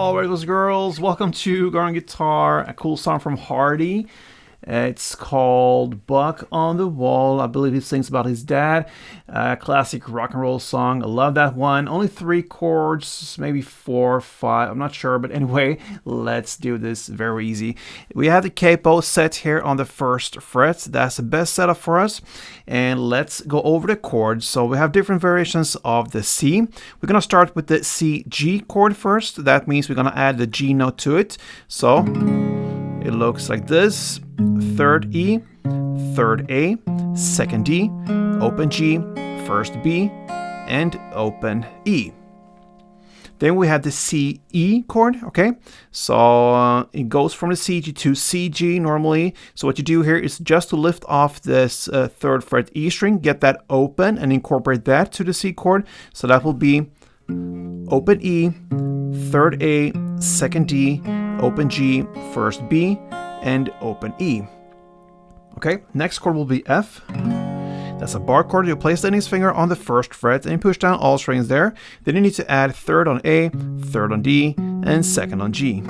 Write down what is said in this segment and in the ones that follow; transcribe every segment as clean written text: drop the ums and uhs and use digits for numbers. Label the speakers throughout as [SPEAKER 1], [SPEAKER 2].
[SPEAKER 1] All right, girls, welcome to Garden Guitar, a cool song from Hardy. It's called Buck on the Wall. I believe he sings about his dad. Classic rock and roll song. I love that one. Only 3 chords, maybe 4, 5. I'm not sure. But anyway, let's do this very easy. We have the capo set here on the 1st fret. That's the best setup for us. And let's go over the chords. So we have different variations of the C. We're going to start with the C G chord first. That means we're going to add the G note to it. So it looks like this. 3rd E, 3rd A, 2nd D, open G, 1st B, and open E. Then we have the C E chord, okay? So it goes from the C G to C G normally. So what you do here is just to lift off this 3rd fret E string, get that open and incorporate that to the C chord. So that will be open E, 3rd A, 2nd D, open G, 1st B, and open E. Okay, next chord will be F. That's a bar chord. You place the index finger on the 1st fret and you push down all strings there. Then you need to add 3rd on A, 3rd on D, and 2nd on G.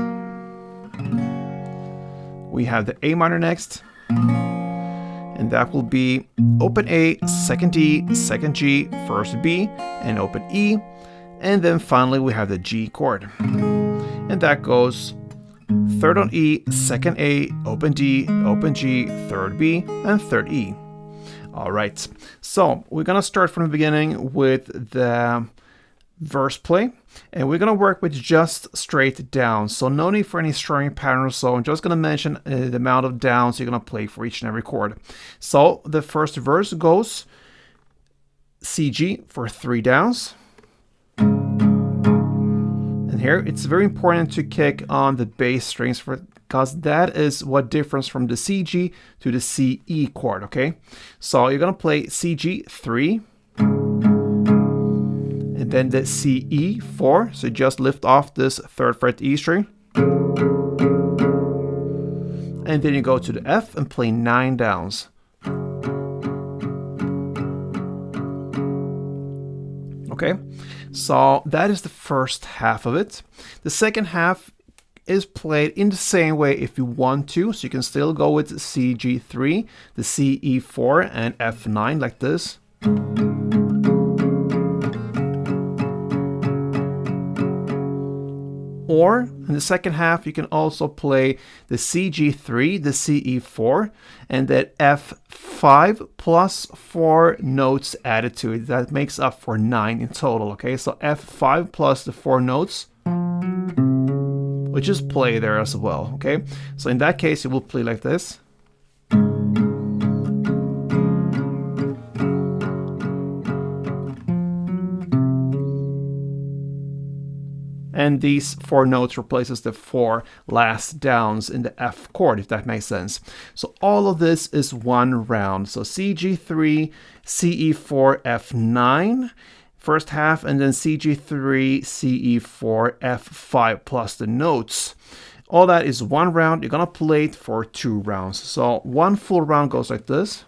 [SPEAKER 1] We have the A minor next. And that will be open A, 2nd D, 2nd G, 1st B, and open E. And then finally we have the G chord. And that goes 3rd on E, 2nd A, open D, open G, 3rd B, and 3rd E. All right, so we're gonna start from the beginning with the verse play, and we're gonna work with just straight down. So no need for any strumming pattern or so. I'm just gonna mention the amount of downs you're gonna play for each and every chord. So the first verse goes C G for 3 downs. Here it's very important to kick on the bass strings because that is what differs from the C G to the C E chord. Okay, so you're gonna play C G 3 and then the C E 4. So just lift off this 3rd fret E string and then you go to the F and play 9 downs. Okay, so that is the first half of it. The second half is played in the same way if you want to. So you can still go with CG3, the CE4, and F9 like this. Or in the second half, you can also play the CG3, the CE4, and that F5 plus 4 notes added to it. That makes up for 9 in total, okay? So F5 plus the 4 notes, which is play there as well, okay? So in that case, you will play like this. And these 4 notes replaces the 4 last downs in the F chord, if that makes sense. So all of this is one round. So CG3, CE4, F9, first half, and then CG3, CE4, F5 plus the notes. All that is one round. You're gonna play it for 2 rounds. So one full round goes like this.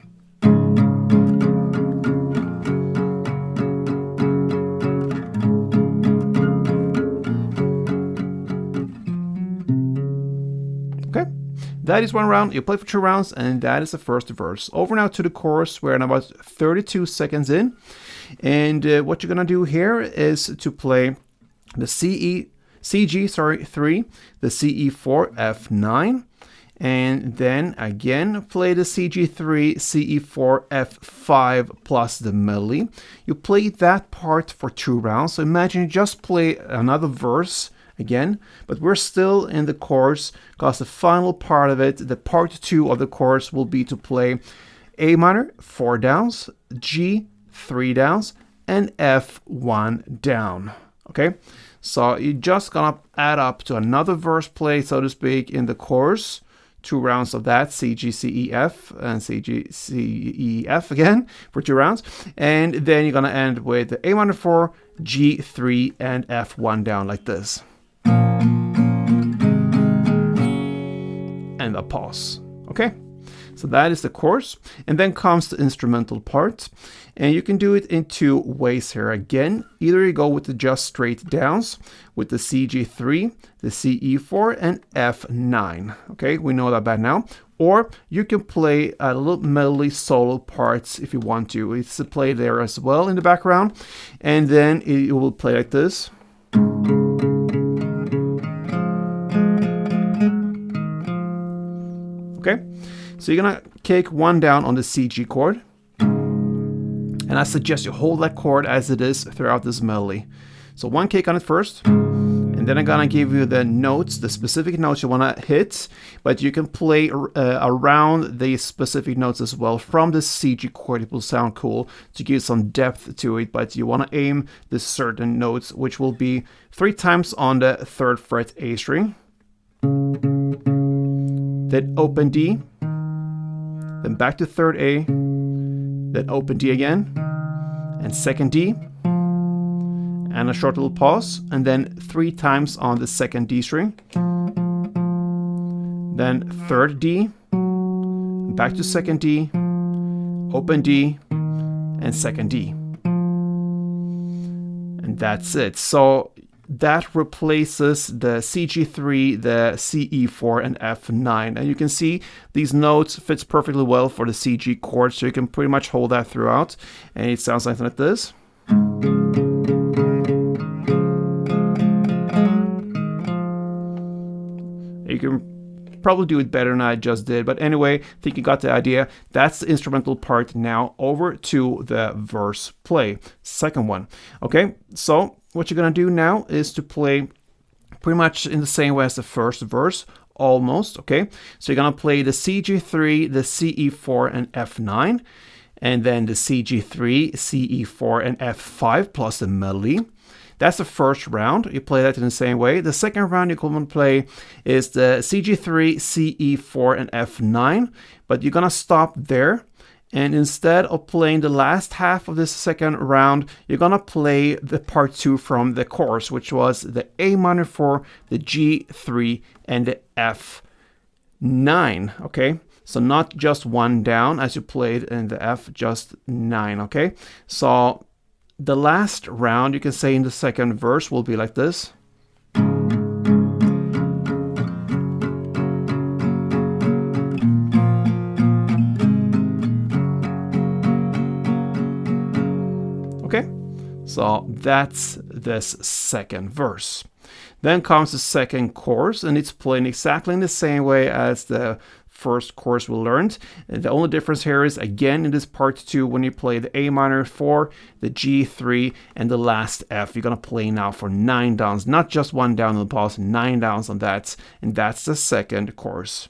[SPEAKER 1] That is one round. You play for 2 rounds, and that is the first verse. Over now to the chorus. We're about 32 seconds in, and what you're gonna do here is to play the CG 3, the CE4, F9, and then again play the CG3, CE4, F5 plus the melody. You play that part for 2 rounds. So imagine you just play another verse again, but we're still in the chorus because the final part of it, the part 2 of the chorus, will be to play A minor 4 downs, G 3 downs, and F 1 down. Okay, so you're just gonna add up to another verse play, so to speak, in the chorus. 2 rounds of that, C, G, C, E, F, and C, G, C, E, F again for 2 rounds. And then you're gonna end with the A minor 4, G 3, and F 1 down like this. And a pause. Okay, So that is the chorus. And then comes the instrumental part. And you can do it in two ways here. Again, either you go with the just straight downs with the CG3, the CE4, and F9. Okay, we know that by now. Or you can play a little melody solo parts if you want to. It's played there as well in the background. And then it will play like this. Okay, so you're gonna kick one down on the CG chord. And I suggest you hold that chord as it is throughout this melody. So one kick on it first. And then I'm gonna give you the notes, the specific notes you wanna hit, but you can play around the specific notes as well from the CG chord. It will sound cool to give some depth to it, but you wanna aim the certain notes, which will be 3 times on the 3rd fret A string, then open D, then back to 3rd A, then open D again, and 2nd D, and a short little pause, and then 3 times on the 2nd D string, then 3rd D, back to 2nd D, open D, and 2nd D. And that's it. So that replaces the CG3, the CE4, and F9. And you can see these notes fits perfectly well for the CG chord, so you can pretty much hold that throughout. And it sounds something like this. You can probably do it better than I just did, but anyway, I think you got the idea. That's the instrumental part. Now over to the verse play, second one. Okay, so what you're gonna do now is to play pretty much in the same way as the first verse, almost, okay? So you're gonna play the CG3, the CE4, and F9, and then the CG3, CE4, and F5 plus the melody. That's the first round. You play that in the same way. The second round you're going to play is the CG3, CE4, and F9, but you're gonna stop there. And instead of playing the last half of this second round, you're gonna play the part 2 from the chorus, which was the A minor 4, the G3, and the F9, okay? So not just one down as you played in the F, just 9, okay? So the last round, you can say in the second verse, will be like this. Okay, so that's this second verse. Then comes the second chorus, and it's playing exactly in the same way as the first chorus we learned. And the only difference here is, again, in this part 2, when you play the A minor 4, the G3, and the last F, you're gonna play now for 9 downs, not just 1 down in the pause, 9 downs on that, and that's the second chorus.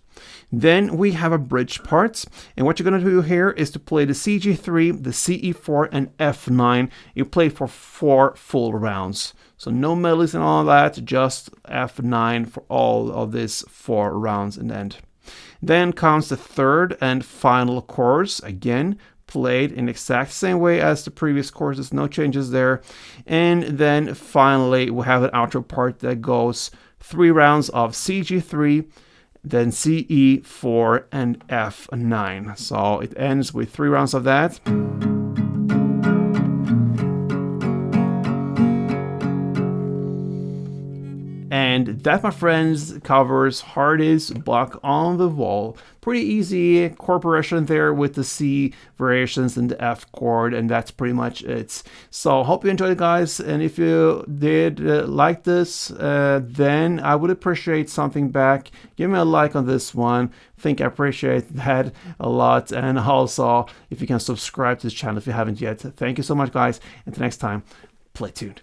[SPEAKER 1] Then we have a bridge part, and what you're gonna do here is to play the CG3, the CE4, and F9. You play for 4 full rounds. So no melodies and all that, just F9 for all of these 4 rounds in the end. Then comes the third and final chorus, again played in the exact same way as the previous choruses, no changes there. And then finally we have an outro part that goes 3 rounds of CG3, then CE4, and F9. So it ends with 3 rounds of that. And that, my friends, covers Hardy's Buck on the Wall. Pretty easy chord progression there with the C variations and the F chord, and that's pretty much it. So hope you enjoyed it, guys. And if you did like this, then I would appreciate something back. Give me a like on this one. I think I appreciate that a lot. And also, if you can subscribe to this channel if you haven't yet. Thank you so much, guys. Until next time, play tuned.